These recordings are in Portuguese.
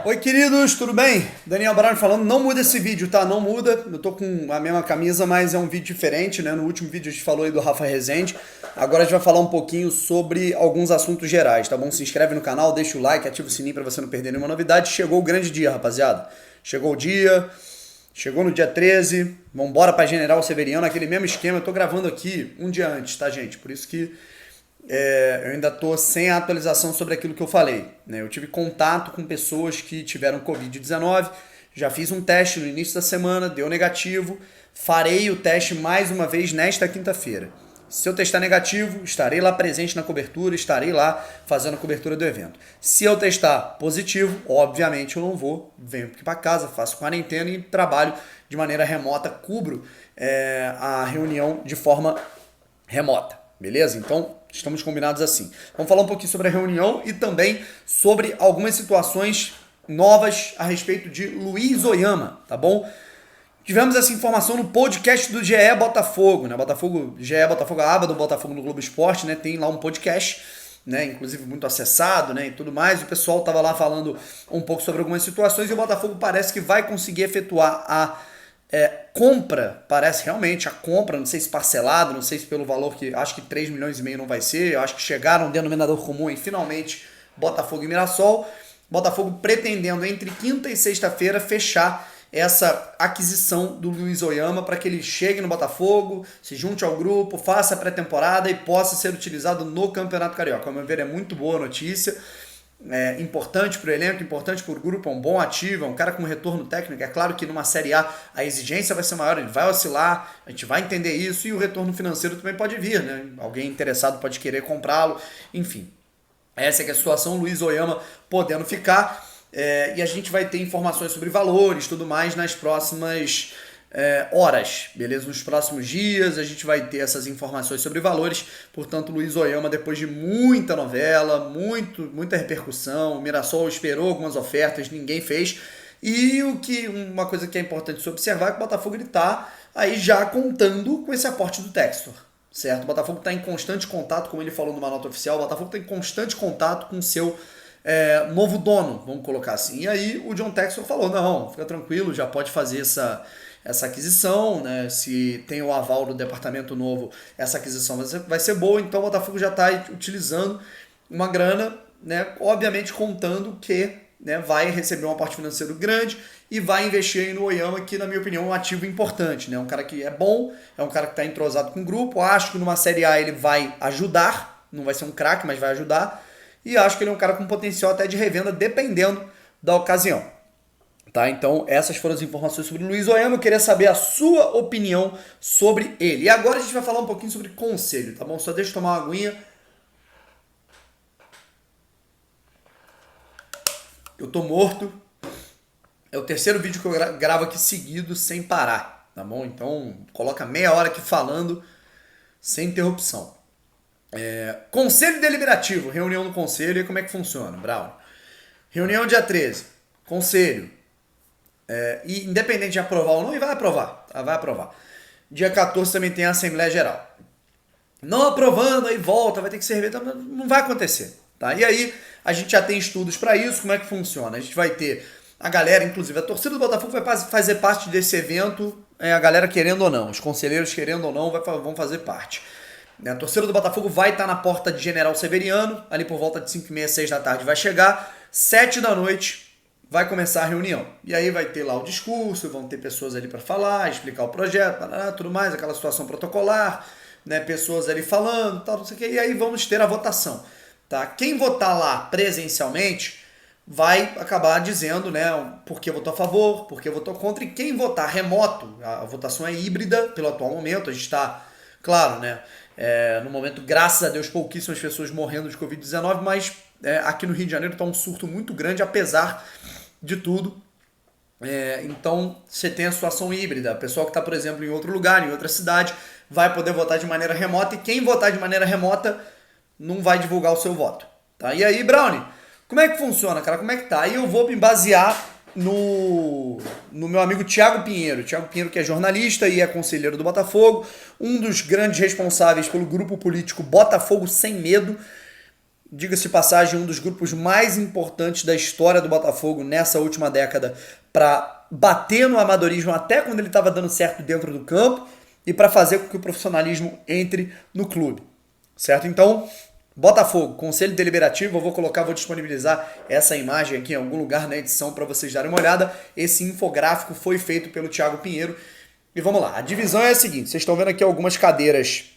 Oi, queridos, tudo bem? Daniel Brano falando. Não muda esse vídeo, tá? Não muda. Eu tô com a mesma camisa, mas é um vídeo diferente, né? No último vídeo a gente falou aí do Rafa Rezende. Agora a gente vai falar um pouquinho sobre alguns assuntos gerais, tá bom? Se inscreve no canal, deixa o like, ativa o sininho pra você não perder nenhuma novidade. Chegou o grande dia, rapaziada. Chegou o dia. Chegou no dia 13. Vambora pra General Severiano, aquele mesmo esquema. Eu tô gravando aqui um dia antes, tá, gente? Por isso que eu ainda estou sem a atualização sobre aquilo que eu falei, né? Eu tive contato com pessoas que tiveram Covid-19, já fiz um teste no início da semana, deu negativo, farei o teste mais uma vez nesta quinta-feira. Se eu testar negativo, estarei lá presente na cobertura, estarei lá fazendo a cobertura do evento. Se eu testar positivo, obviamente eu não vou, venho aqui para casa, faço quarentena e trabalho de maneira remota, cubro a reunião de forma remota, beleza? Então, estamos combinados assim. Vamos falar um pouquinho sobre a reunião e também sobre algumas situações novas a respeito de Luiz Oyama, tá bom? Tivemos essa informação no podcast do GE Botafogo, né? GE Botafogo, a aba do Botafogo no Globo Esporte, né? Tem lá um podcast, né? Inclusive muito acessado, né? E tudo mais. O pessoal tava lá falando um pouco sobre algumas situações e o Botafogo parece que vai conseguir efetuar a compra, parece realmente a compra, não sei se parcelado, não sei se pelo valor que acho que 3 milhões e meio não vai ser, eu acho que chegaram um denominador comum e finalmente Botafogo e Mirassol, Botafogo pretendendo entre quinta e sexta-feira fechar essa aquisição do Luiz Oyama para que ele chegue no Botafogo, se junte ao grupo, faça a pré-temporada e possa ser utilizado no Campeonato Carioca. Ao meu ver, é muito boa notícia. Importante para o elenco, importante para o grupo, é um bom ativo, é um cara com retorno técnico. É claro que numa Série A a exigência vai ser maior, ele vai oscilar, a gente vai entender isso e o retorno financeiro também pode vir, né? Alguém interessado pode querer comprá-lo, enfim. Essa é que é a situação, Luiz Oyama podendo ficar e a gente vai ter informações sobre valores, tudo mais nas próximas horas, beleza? Nos próximos dias a gente vai ter essas informações sobre valores, portanto Luiz Oyama, depois de muita novela, muita repercussão, o Mirassol esperou algumas ofertas, ninguém fez, e uma coisa que é importante se observar é que o Botafogo está aí já contando com esse aporte do Textor, certo? O Botafogo está em constante contato, como ele falou numa nota oficial, o Botafogo está em constante contato com o seu novo dono, vamos colocar assim, e aí o John Textor falou, não, fica tranquilo, já pode fazer essa aquisição, né? Se tem o aval do departamento novo, essa aquisição vai ser boa, então o Botafogo já está utilizando uma grana, né? Obviamente contando que, né, vai receber um aporte financeiro grande e vai investir aí no Oyama, que na minha opinião é um ativo importante, né? Um cara que é bom, é um cara que está entrosado com o grupo, acho que numa Série A ele vai ajudar, não vai ser um craque, mas vai ajudar, e acho que ele é um cara com potencial até de revenda, dependendo da ocasião. Tá, então essas foram as informações sobre o Luiz Oyama. Eu queria saber a sua opinião sobre ele. E agora a gente vai falar um pouquinho sobre conselho, tá bom? Só deixa eu tomar uma aguinha. Eu tô morto. É o terceiro vídeo que eu gravo aqui seguido sem parar, tá bom? Então coloca meia hora aqui falando sem interrupção. Conselho deliberativo, reunião no conselho. E como é que funciona, Brown? Reunião dia 13. Conselho. E independente de aprovar ou não, e vai aprovar, tá? Vai aprovar. Dia 14 também tem a Assembleia Geral. Não aprovando, aí volta, vai ter que ser rever, não vai acontecer, tá? E aí a gente já tem estudos para isso, como é que funciona? A gente vai ter a galera, inclusive a torcida do Botafogo vai fazer parte desse evento, a galera querendo ou não, os conselheiros querendo ou não vão fazer parte. A torcida do Botafogo vai estar na porta de General Severiano, ali por volta de 5h30, 6 da tarde vai chegar, 7 da noite vai começar a reunião. E aí vai ter lá o discurso, vão ter pessoas ali para falar, explicar o projeto, tudo mais, aquela situação protocolar, né, pessoas ali falando, tal, não sei o que, e aí vamos ter a votação. Tá? Quem votar lá presencialmente vai acabar dizendo, né, por que votou a favor, por que votou contra, e quem votar remoto, a votação é híbrida pelo atual momento, a gente está, claro, né, no momento, graças a Deus, pouquíssimas pessoas morrendo de Covid-19, mas aqui no Rio de Janeiro está um surto muito grande, apesar de tudo. Então você tem a situação híbrida. O pessoal que está, por exemplo, em outro lugar, em outra cidade, vai poder votar de maneira remota, e quem votar de maneira remota não vai divulgar o seu voto. Tá? E aí, Brownie, como é que funciona, cara? Como é que tá? Aí eu vou me basear no meu amigo Thiago Pinheiro. Thiago Pinheiro, que é jornalista e é conselheiro do Botafogo, um dos grandes responsáveis pelo grupo político Botafogo Sem Medo, diga-se de passagem, um dos grupos mais importantes da história do Botafogo nessa última década para bater no amadorismo até quando ele estava dando certo dentro do campo e para fazer com que o profissionalismo entre no clube, certo? Então, Botafogo, Conselho Deliberativo, eu vou disponibilizar essa imagem aqui em algum lugar na edição para vocês darem uma olhada. Esse infográfico foi feito pelo Thiago Pinheiro. E vamos lá, a divisão é a seguinte, vocês estão vendo aqui algumas cadeiras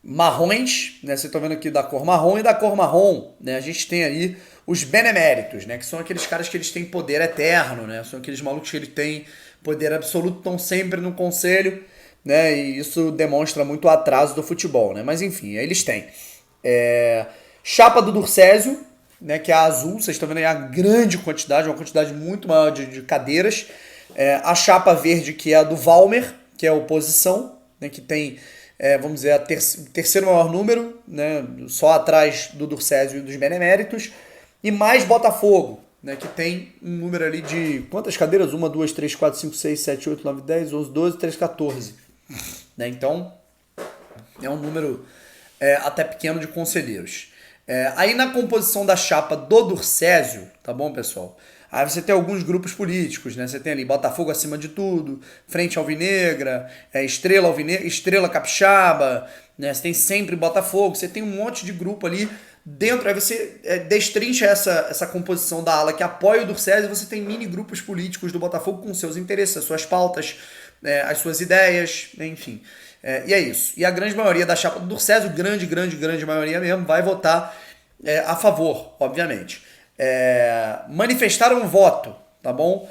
marrons, né? Vocês estão vendo aqui da cor marrom, e da cor marrom, né, a gente tem aí os beneméritos, né, que são aqueles caras que eles têm poder eterno, né, são aqueles malucos que eles têm poder absoluto, estão sempre no conselho, né, e isso demonstra muito o atraso do futebol, né, mas enfim, eles têm chapa do Durcésio, né, que é a azul, vocês estão vendo aí a grande quantidade, uma quantidade muito maior de cadeiras, a chapa verde, que é a do Valmer, que é a oposição, né, que tem, vamos dizer, o terceiro maior número, né, só atrás do Durcésio e dos Beneméritos, e mais Botafogo, né, que tem um número ali de quantas cadeiras? 1, 2, 3, 4, 5, 6, 7, 8, 9, 10, 11, 12, 13, 14. Né, então, é um número até pequeno de conselheiros. Aí na composição da chapa do Durcésio, tá bom, pessoal? Aí você tem alguns grupos políticos, né? Você tem ali Botafogo acima de tudo, Frente Alvinegra, Estrela Alvinegra, Estrela Capixaba, né? Você tem sempre Botafogo, você tem um monte de grupo ali dentro. Aí você destrincha essa composição da ala que apoia o Durcésio, e você tem mini grupos políticos do Botafogo com seus interesses, as suas pautas, as suas ideias, enfim. E é isso. E a grande maioria da chapa do Durcésio, grande maioria mesmo, vai votar a favor, obviamente. Manifestaram voto, tá bom?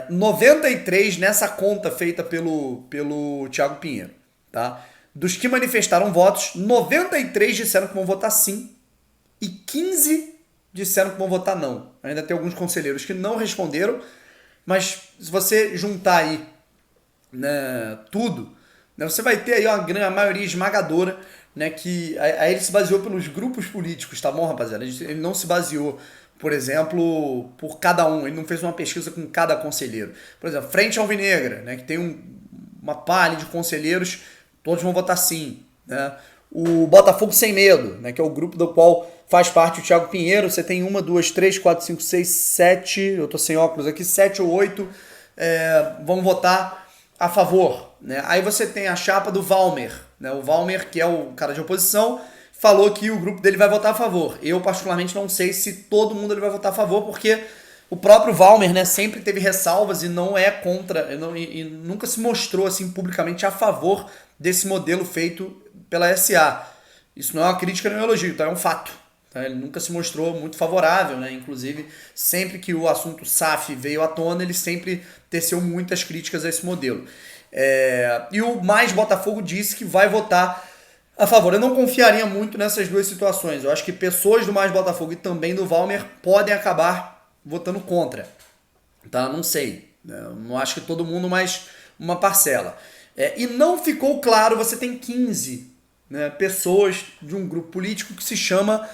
93 nessa conta feita pelo Thiago Pinheiro, tá? Dos que manifestaram votos, 93 disseram que vão votar sim e 15 disseram que vão votar não. Ainda tem alguns conselheiros que não responderam, mas se você juntar aí, né, tudo, né, você vai ter aí uma maioria esmagadora, né, que aí ele se baseou pelos grupos políticos, tá bom, rapaziada? Ele não se baseou, por exemplo, por cada um, ele não fez uma pesquisa com cada conselheiro. Por exemplo, Frente Alvinegra, né, que tem uma palha de conselheiros, todos vão votar sim, né? O Botafogo Sem Medo, né, que é o grupo do qual faz parte o Thiago Pinheiro, você tem 1, 2, 3, 4, 5, 6, 7, eu tô sem óculos aqui, 7 ou 8 vão votar a favor, né? Aí você tem a chapa do Valmer, né? O Valmer, que é o cara de oposição, falou que o grupo dele vai votar a favor. Eu, particularmente, não sei se todo mundo ele vai votar a favor, porque o próprio Valmer, né, sempre teve ressalvas e não é contra, e nunca se mostrou assim publicamente a favor desse modelo feito pela SA. Isso não é uma crítica nem um elogio, tá? É um fato. Tá? Ele nunca se mostrou muito favorável, né? Inclusive, sempre que o assunto SAF veio à tona, ele sempre teceu muitas críticas a esse modelo. E o Mais Botafogo disse que vai votar a favor. Eu não confiaria muito nessas duas situações. Eu acho que pessoas do Mais Botafogo e também do Valmer podem acabar votando contra. Tá? Não sei. Eu não acho que todo mundo, mas uma parcela. E não ficou claro, você tem 15, né, pessoas de um grupo político que se chama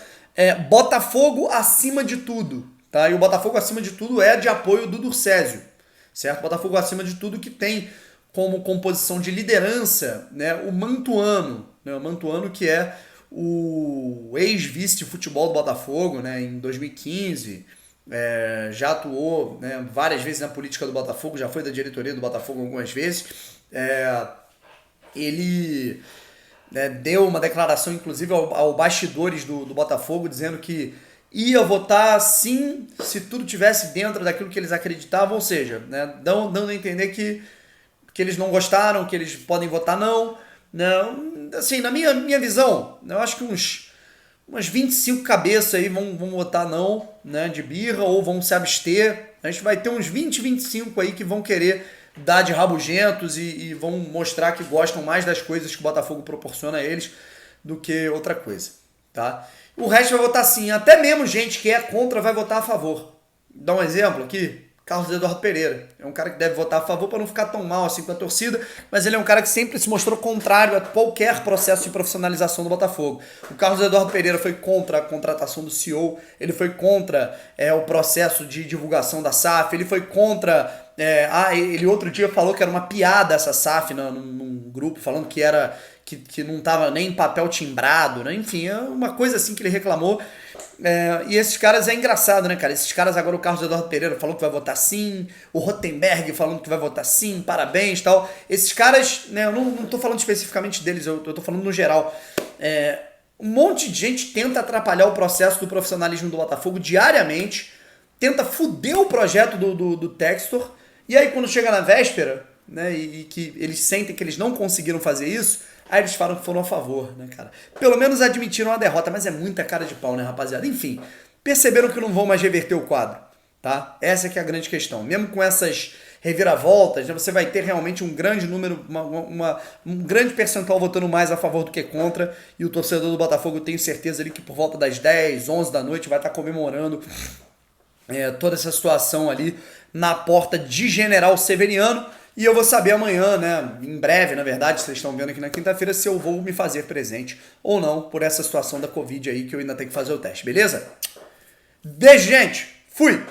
Botafogo Acima de Tudo. Tá? E o Botafogo Acima de Tudo é de apoio do Durcésio. Certo? Botafogo Acima de Tudo, que tem como composição de liderança, né, o Mantuano. Né, o Mantuano, que é o ex-vice de futebol do Botafogo, né, em 2015. Já atuou, né, várias vezes na política do Botafogo, já foi da diretoria do Botafogo algumas vezes. Ele deu uma declaração, inclusive, ao bastidores do Botafogo, dizendo que ia votar sim se tudo tivesse dentro daquilo que eles acreditavam, ou seja, né, dando a entender que eles não gostaram, que eles podem votar não. Não, assim, na minha visão, eu acho que umas 25 cabeças aí vão votar não, né, de birra, ou vão se abster. A gente vai ter uns 20, 25 aí que vão querer dar de rabugentos e vão mostrar que gostam mais das coisas que o Botafogo proporciona a eles do que outra coisa, tá? O resto vai votar sim, até mesmo gente que é contra vai votar a favor. Dá um exemplo aqui. Carlos Eduardo Pereira. É um cara que deve votar a favor para não ficar tão mal assim com a torcida, mas ele é um cara que sempre se mostrou contrário a qualquer processo de profissionalização do Botafogo. O Carlos Eduardo Pereira foi contra a contratação do CEO, ele foi contra o processo de divulgação da SAF, ele foi contra Ele outro dia falou que era uma piada essa SAF num grupo, falando que era que não tava nem em papel timbrado, né? Enfim, é uma coisa assim que ele reclamou. E esses caras é engraçado, né, cara? Esses caras agora, o Carlos Eduardo Pereira falou que vai votar sim, o Rotenberg falando que vai votar sim, parabéns e tal. Esses caras, né, eu não tô falando especificamente deles, eu tô falando no geral. Um monte de gente tenta atrapalhar o processo do profissionalismo do Botafogo diariamente, tenta fuder o projeto do Textor, e aí quando chega na véspera, né, e que eles sentem que eles não conseguiram fazer isso, aí eles falam que foram a favor, né, cara? Pelo menos admitiram a derrota, mas é muita cara de pau, né, rapaziada? Enfim, perceberam que não vão mais reverter o quadro, tá? Essa que é a grande questão. Mesmo com essas reviravoltas, né, você vai ter realmente um grande número, um grande percentual votando mais a favor do que contra, e o torcedor do Botafogo, eu tenho certeza ali que por volta das 10, 11 da noite vai estar comemorando toda essa situação ali na porta de General Severiano. E eu vou saber amanhã, né, em breve, na verdade, vocês estão vendo aqui na quinta-feira, se eu vou me fazer presente ou não por essa situação da Covid aí, que eu ainda tenho que fazer o teste, beleza? Beijo, gente! Fui!